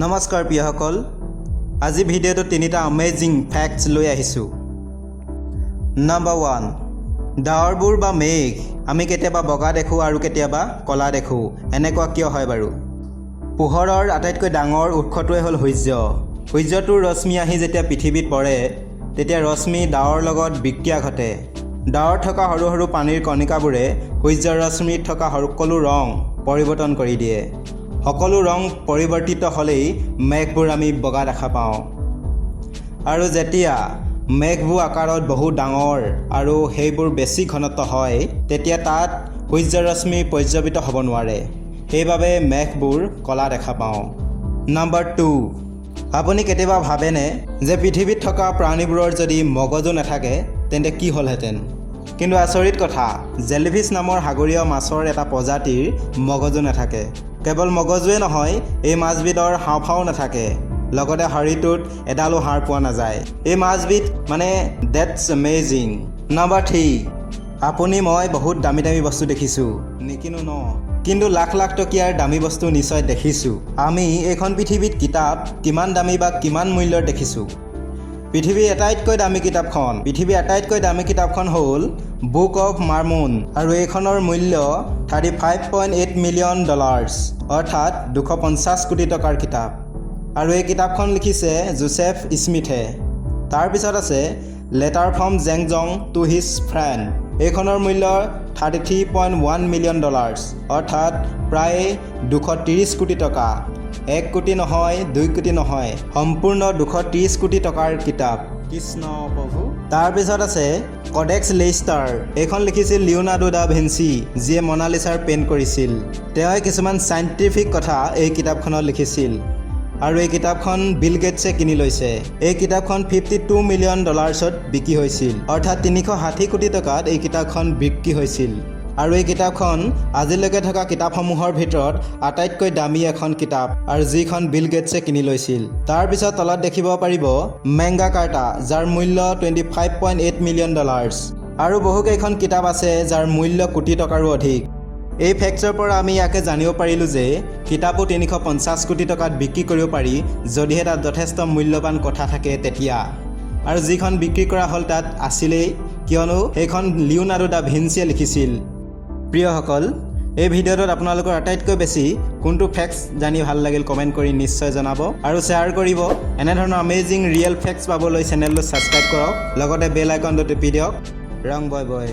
নমস্কাৰ প্ৰিয়সকল, আজি ভিডিঅ'টো তিনিটা অমেজিং ফেক্টছ লৈ আহিছোঁ। নম্বৰ 1, ডাৱৰবোৰ বা মেঘ আমি কেতিয়াবা বগা দেখোঁ আৰু কেতিয়াবা ক'লা দেখোঁ। এনেকুৱা কিয় হয় বাৰু? পোহৰৰ আটাইতকৈ ডাঙৰ উৎসটোৱে হ'ল সূৰ্য। সূৰ্যটোৰ ৰশ্মি আহি যেতিয়া পৃথিৱীত পৰে, তেতিয়া ৰশ্মি ডাৱৰ লগত বিক্ৰিয়া ঘটে। ডাৱৰত থকা সৰু সৰু পানীৰ কণিকাবোৰে সূৰ্যৰ ৰশ্মিত থকা সকলো ৰং পৰিৱৰ্তন কৰি দিয়ে। সকলো ৰং পৰিৱৰ্তিত হ'লেই মেঘবোৰ আমি বগা দেখা পাওঁ। আৰু যেতিয়া মেঘবোৰ আকাৰত বহু ডাঙৰ আৰু সেইবোৰ বেছি ঘনত্ব হয়, তেতিয়া তাত সূৰ্যৰ ৰশ্মি পৰ্যবিত হ'ব নোৱাৰে। সেইবাবে মেঘবোৰ ক'লা দেখা পাওঁ। নম্বৰ 2, আপুনি কেতিয়াবা ভাবেনে যে পৃথিৱীত থকা প্ৰাণীবোৰৰ যদি মগজু নাথাকে তেন্তে কি হ'লহেঁতেন? কিন্তু আচৰিত কথা, জেলিফিছ নামৰ সাগৰীয় মাছৰ এটা প্ৰজাতিৰ মগজু নাথাকে। কেৱল মগজুৱে নহয়, এই মাছবিধৰ হাওঁফাও নাথাকে, লগতে শৰীৰটোত এডালো হাড় পোৱা নাযায়। এই মাছবিধ ডেটছ এমেজিং। নম্বৰ 3, আপুনি মই বহুত দামী দামী বস্তু দেখিছোঁ, নিকিনো ন, কিন্তু লাখ লাখ টকীয়াৰ দামী বস্তু নিশ্চয় দেখিছোঁ। আমি এইখন পৃথিৱীত কিতাপ কিমান দামী বা কিমান মূল্যৰ দেখিছোঁ? পৃথিৱীৰ আটাইতকৈ দামী কিতাপখন হ'ল বুক অৱ মৰ্মন, আৰু এইখনৰ মূল্য $35.8 মিলিয়ন, অৰ্থাৎ 250 কোটি টকাৰ কিতাপ। আৰু এই কিতাপখন লিখিছে জোচেফ স্মিথে। তাৰপিছত আছে letter from Jeng Jong to his friend. এইখনৰ মূল্য $33.1 মিলিয়ন, অৰ্থাৎ প্ৰায় 230 কোটি টকা। 1 কোটি নহয়, 2 কোটি নহয়, সম্পূৰ্ণ 230 কোটি টকাৰ কিতাপ। কৃষ্ণ প্ৰভু। তাৰপিছত আছে কডেক্স লেইষ্টাৰ। এইখন লিখিছিল লিওনাৰ্ডো দা ভিঞ্চি, যিয়ে মনালিছাৰ পেইণ্ট কৰিছিল। তেওঁ কিছুমান চাইণ্টিফিক কথা এই কিতাপখনত লিখিছিল, আৰু এই কিতাপখন বিল গেটছে কিনি লৈছে। এই কিতাপখন $52 মিলিয়ন বিক্ৰী হৈছিল, অৰ্থাৎ 360 কোটি টকাত এই কিতাপখন বিক্ৰী হৈছিল। আৰু এই কিতাপখন আজিলৈকে থকা কিতাপসমূহৰ ভিতৰত আটাইতকৈ দামী এখন কিতাপ, আৰু যিখন বিল গেটছে কিনি লৈছিল। তাৰপিছত তলত দেখিব পাৰিব মেংগা কাৰ্টা, যাৰ মূল্য $25.8 মিলিয়ন। আৰু বহুকেইখন কিতাপ আছে যাৰ মূল্য কোটি টকাৰো অধিক। এই ফেক্টছৰ পৰা আমি ইয়াকে জানিব পাৰিলোঁ যে কিতাপো 350 কোটি টকাত বিক্ৰী কৰিব পাৰি, যদিহে তাত যথেষ্ট মূল্যৱান কথা থাকে তেতিয়া। আৰু যিখন বিক্ৰী কৰা হ'ল তাত আছিলেই, কিয়নো সেইখন লিওনাৰ্ডো দা ভিঞ্চিয়ে লিখিছিল। প্ৰিয়সকল, এই ভিডিঅ'টোত আপোনালোকৰ আটাইতকৈ বেছি কোনটো ফেক্টছ জানি ভাল লাগিল কমেণ্ট কৰি নিশ্চয় জনাব, আৰু শ্বেয়াৰ কৰিব। এনেধৰণৰ আমেজিং ৰিয়েল ফেক্টছ পাবলৈ চেনেলটো ছাবস্ক্ৰাইব কৰক, লগতে বেল আইকনটো টিপি দিয়ক। ৰং বয় বয়।